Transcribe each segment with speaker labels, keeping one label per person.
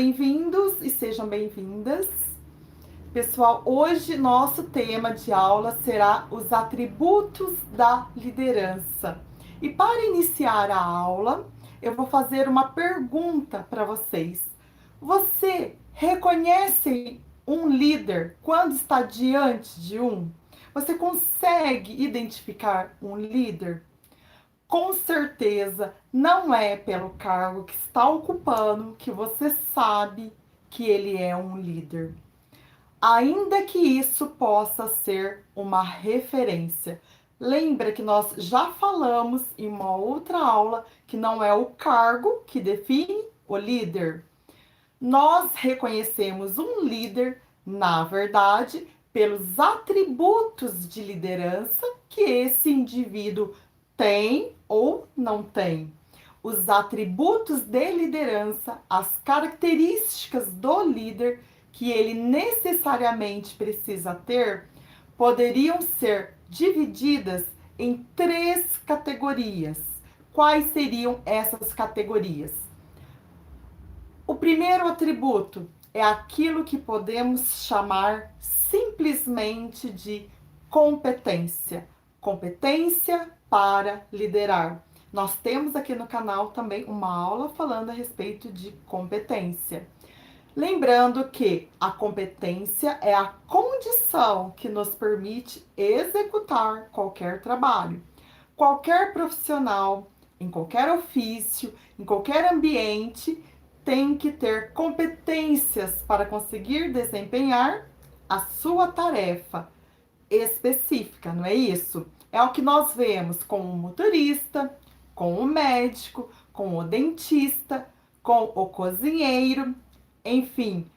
Speaker 1: Bem-vindos e sejam bem-vindas. Pessoal, hoje nosso tema de aula será os atributos da liderança. E para iniciar a aula, eu vou fazer uma pergunta para vocês. Você reconhece um líder quando está diante de um? Você consegue identificar um líder? Com certeza, não é pelo cargo que está ocupando que você sabe que ele é um líder. Ainda que isso possa ser uma referência. Lembra que nós já falamos em uma outra aula que não é o cargo que define o líder. Nós reconhecemos um líder, na verdade, pelos atributos de liderança que esse indivíduo tem ou não tem. Os atributos de liderança, as características do líder que ele necessariamente precisa ter, poderiam ser divididas em 3 categorias. Quais seriam essas categorias? O primeiro atributo é aquilo que podemos chamar simplesmente de competência. Competência para liderar. Nós temos aqui no canal também uma aula falando a respeito de competência. Lembrando que a competência é a condição que nos permite executar qualquer trabalho. Qualquer profissional, em qualquer ofício, em qualquer ambiente, tem que ter competências para conseguir desempenhar a sua tarefa específica, não é isso? É o que nós vemos com o motorista, com o médico, com o dentista, com o cozinheiro, enfim,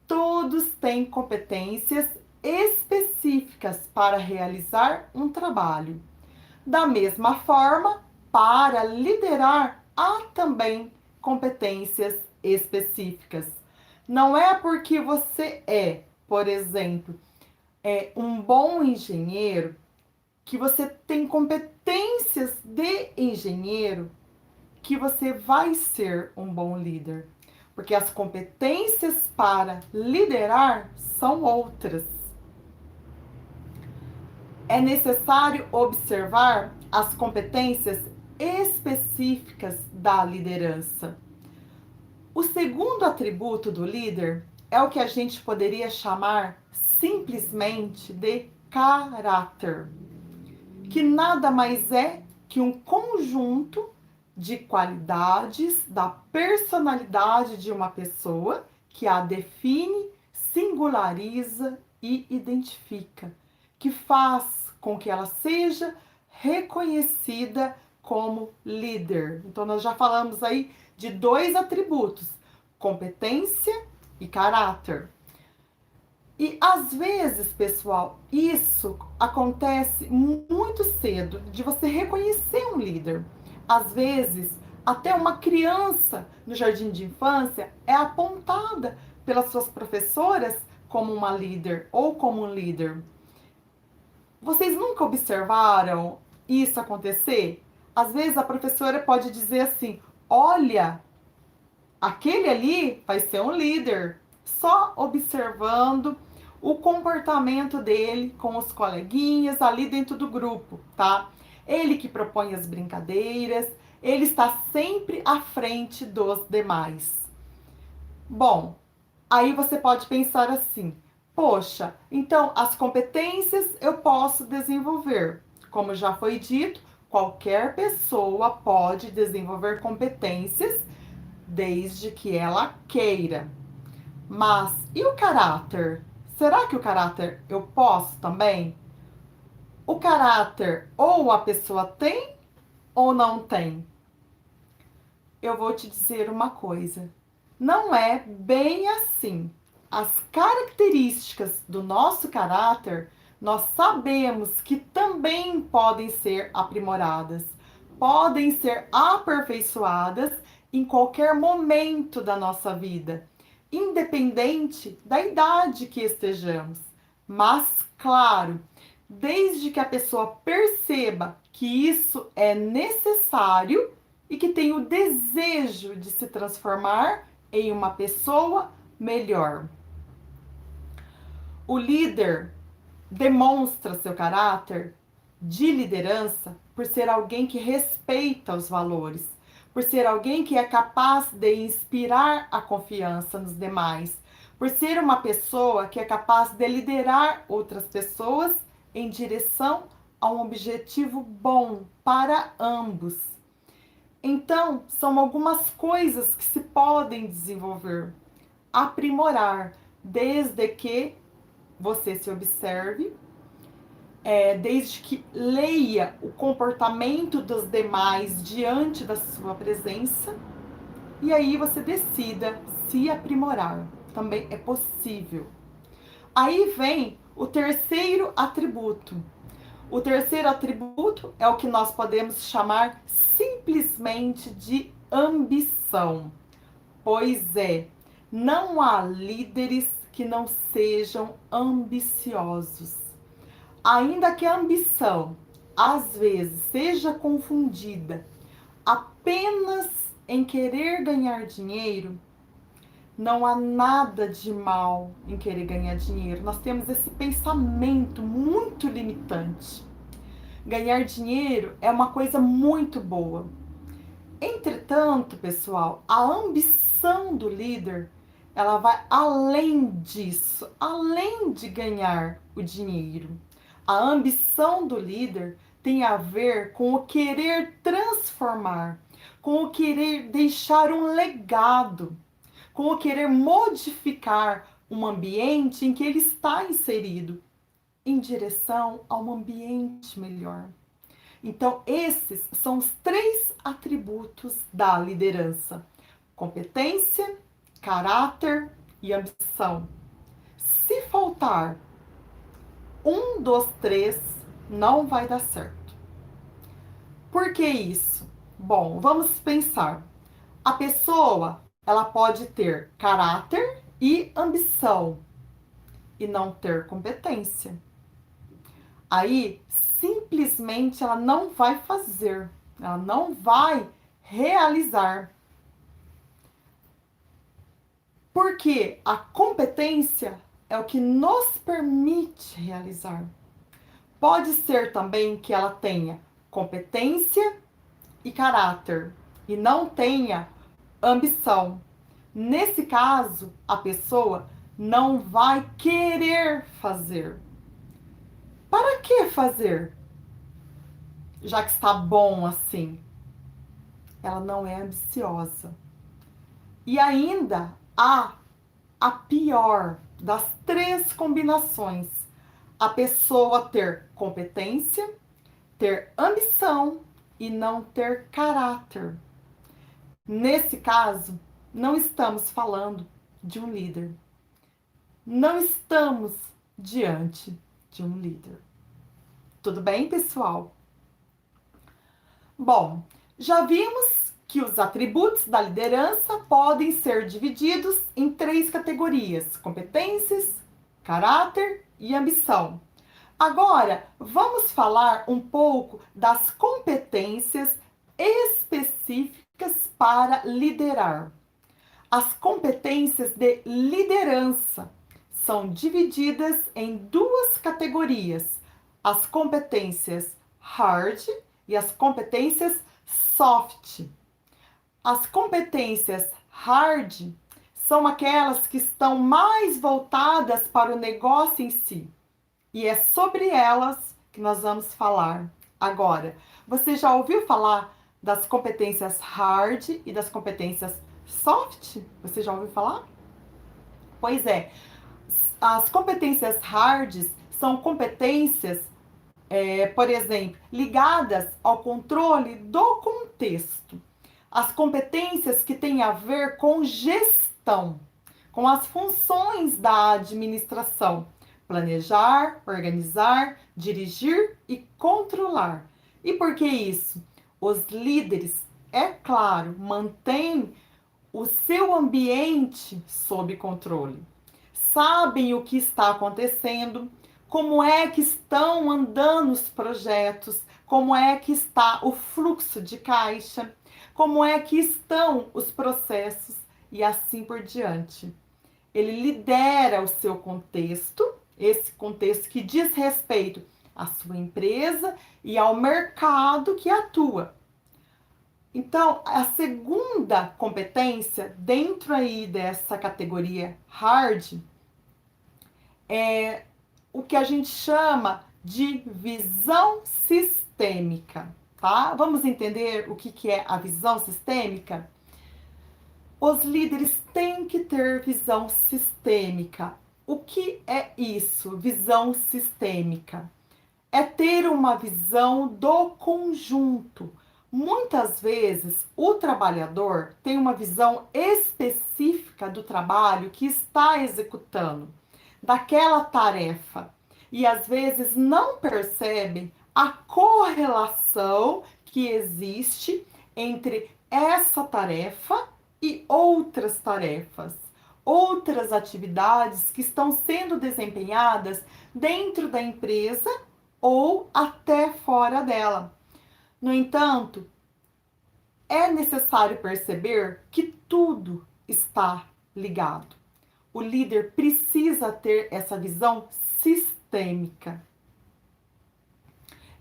Speaker 1: todos têm competências específicas para realizar um trabalho. Da mesma forma, para liderar, há também competências específicas. Não é porque você é, por exemplo, um bom engenheiro, que você tem competências de engenheiro, que você vai ser um bom líder. Porque as competências para liderar são outras. É necessário observar as competências específicas da liderança. O segundo atributo do líder é o que a gente poderia chamar simplesmente de caráter, que nada mais é que um conjunto de qualidades da personalidade de uma pessoa que a define, singulariza e identifica, que faz com que ela seja reconhecida como líder. Então, nós já falamos aí de 2 atributos: competência e caráter. E às vezes, pessoal, isso acontece muito cedo, de você reconhecer um líder. Às vezes, até uma criança no jardim de infância é apontada pelas suas professoras como uma líder ou como um líder. Vocês nunca observaram isso acontecer? Às vezes a professora pode dizer assim: olha, aquele ali vai ser um líder, só observando o comportamento dele com os coleguinhas ali dentro do grupo, tá? Ele que propõe as brincadeiras, ele está sempre à frente dos demais. Bom, aí você pode pensar assim: poxa, então as competências eu posso desenvolver. Como já foi dito, qualquer pessoa pode desenvolver competências desde que ela queira. Mas e o caráter? Será que o caráter eu posso também? O caráter ou a pessoa tem ou não tem? Eu vou te dizer uma coisa: não é bem assim. As características do nosso caráter, nós sabemos que também podem ser aprimoradas, podem ser aperfeiçoadas em qualquer momento da nossa vida, independente da idade que estejamos. Mas, claro, desde que a pessoa perceba que isso é necessário e que tem o desejo de se transformar em uma pessoa melhor. O líder demonstra seu caráter de liderança por ser alguém que respeita os valores, por ser alguém que é capaz de inspirar a confiança nos demais, por ser uma pessoa que é capaz de liderar outras pessoas em direção a um objetivo bom para ambos. Então, são algumas coisas que se podem desenvolver, aprimorar, desde que você se observe, desde que leia o comportamento dos demais diante da sua presença, e aí você decida se aprimorar. Também é possível. Aí vem o terceiro atributo. O terceiro atributo é o que nós podemos chamar simplesmente de ambição. Pois é, não há líderes que não sejam ambiciosos. Ainda que a ambição, às vezes, seja confundida apenas em querer ganhar dinheiro, não há nada de mal em querer ganhar dinheiro. Nós temos esse pensamento muito limitante. Ganhar dinheiro é uma coisa muito boa. Entretanto, pessoal, a ambição do líder, ela vai além disso, além de ganhar o dinheiro. A ambição do líder tem a ver com o querer transformar, com o querer deixar um legado, com o querer modificar um ambiente em que ele está inserido, em direção a um ambiente melhor. Então, esses são os 3 atributos da liderança: competência, caráter e ambição. Se faltar um dos 3, não vai dar certo. Por que isso? Bom, vamos pensar. A pessoa, ela pode ter caráter e ambição e não ter competência. Aí, simplesmente ela não vai fazer, ela não vai realizar. Porque a competência é o que nos permite realizar. Pode ser também que ela tenha competência e caráter e não tenha ambição. Nesse caso, a pessoa não vai querer fazer. Para que fazer? Já que está bom assim. Ela não é ambiciosa. E ainda há a pior das 3 combinações: a pessoa ter competência, ter ambição e não ter caráter. Nesse caso, não estamos falando de um líder. Não estamos diante de um líder. Tudo bem, pessoal? Bom, já vimos que os atributos da liderança podem ser divididos em 3 categorias: competências, caráter e ambição. Agora, vamos falar um pouco das competências específicas para liderar. As competências de liderança são divididas em 2 categorias: as competências hard e as competências soft. As competências hard são aquelas que estão mais voltadas para o negócio em si. E é sobre elas que nós vamos falar agora. Você já ouviu falar das competências hard e das competências soft? Você já ouviu falar? Pois é, as competências hard são competências, por exemplo, ligadas ao controle do contexto. As competências que têm a ver com gestão, com as funções da administração: planejar, organizar, dirigir e controlar. E por que isso? Os líderes, é claro, mantêm o seu ambiente sob controle. Sabem o que está acontecendo, como é que estão andando os projetos, como é que está o fluxo de caixa, como é que estão os processos. e assim por diante. Ele lidera o seu contexto, esse contexto que diz respeito à sua empresa e ao mercado que atua. Então, a segunda competência dentro aí dessa categoria hard é o que a gente chama de visão sistêmica, tá? Vamos entender o que é a visão sistêmica? Os líderes têm que ter visão sistêmica. O que é isso, visão sistêmica? É ter uma visão do conjunto. Muitas vezes, o trabalhador tem uma visão específica do trabalho que está executando, daquela tarefa, e às vezes não percebem a correlação que existe entre essa tarefa e outras tarefas, outras atividades que estão sendo desempenhadas dentro da empresa ou até fora dela. No entanto, é necessário perceber que tudo está ligado. O líder precisa ter essa visão sistêmica.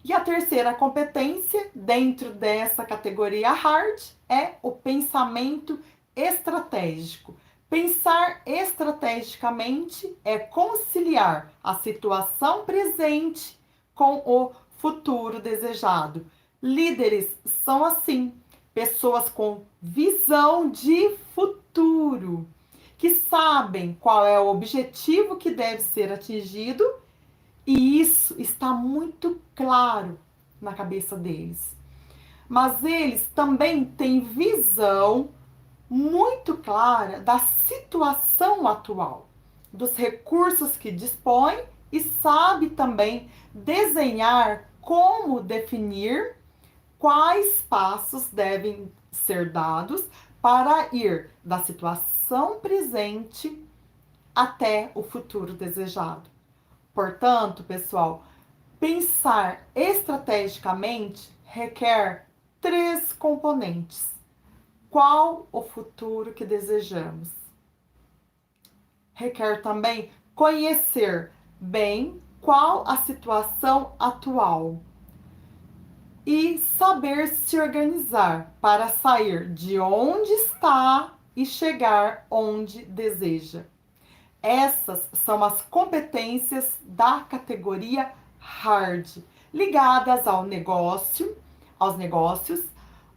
Speaker 1: E a terceira competência dentro dessa categoria hard é o pensamento estratégico. Pensar estrategicamente é conciliar a situação presente com o futuro desejado. Líderes são assim, pessoas com visão de futuro, que sabem qual é o objetivo que deve ser atingido, e isso está muito claro na cabeça deles. Mas eles também têm visão muito clara da situação atual, dos recursos que dispõe, e sabe também desenhar como definir quais passos devem ser dados para ir da situação presente até o futuro desejado. Portanto, pessoal, pensar estrategicamente requer 3 componentes. Qual o futuro que desejamos? Requer também conhecer bem qual a situação atual e saber se organizar para sair de onde está e chegar onde deseja. Essas são as competências da categoria hard, ligadas ao negócio, aos negócios,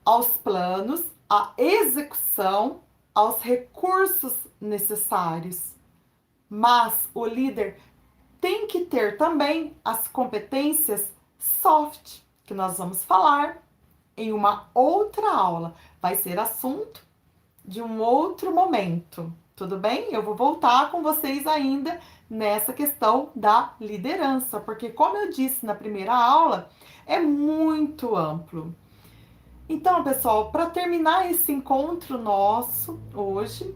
Speaker 1: aos planos, à execução, aos recursos necessários. Mas o líder tem que ter também as competências soft, que nós vamos falar em uma outra aula. Vai ser assunto de um outro momento. Tudo bem? Eu vou voltar com vocês ainda nessa questão da liderança, porque, como eu disse na primeira aula, é muito amplo. Então, pessoal, para terminar esse encontro nosso hoje,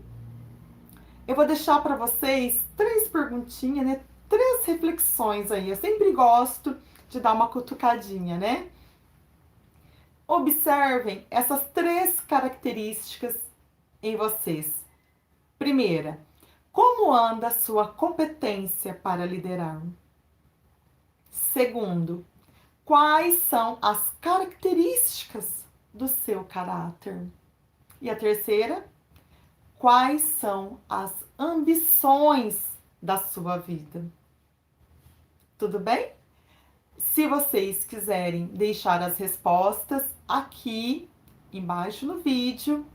Speaker 1: eu vou deixar para vocês 3 perguntinhas, né? 3 reflexões aí. Eu sempre gosto de dar uma cutucadinha, né? Observem essas 3 características em vocês. Primeira, como anda a sua competência para liderar? Segundo, quais são as características do seu caráter? E a terceira, quais são as ambições da sua vida? Tudo bem? Se vocês quiserem deixar as respostas aqui embaixo no vídeo,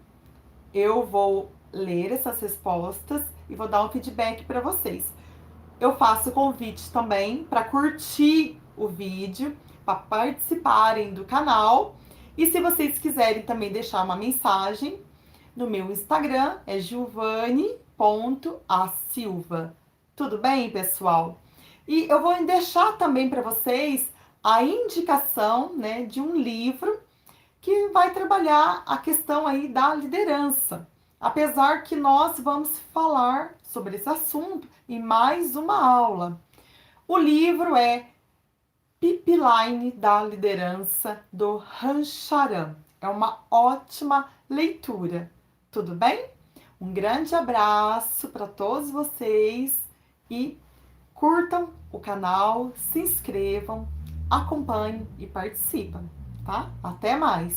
Speaker 1: eu vou ler essas respostas e vou dar um feedback para vocês. Eu faço o convite também para curtir o vídeo, para participarem do canal. E se vocês quiserem também deixar uma mensagem, no meu Instagram é giovani.asilva. Tudo bem, pessoal? E eu vou deixar também para vocês a indicação, né, de um livro que vai trabalhar a questão aí da liderança. Apesar que nós vamos falar sobre esse assunto em mais uma aula. O livro é Pipeline da Liderança, do Rancharan. É uma ótima leitura. Tudo bem? Um grande abraço para todos vocês e curtam o canal, se inscrevam, acompanhem e participem, tá? Até mais!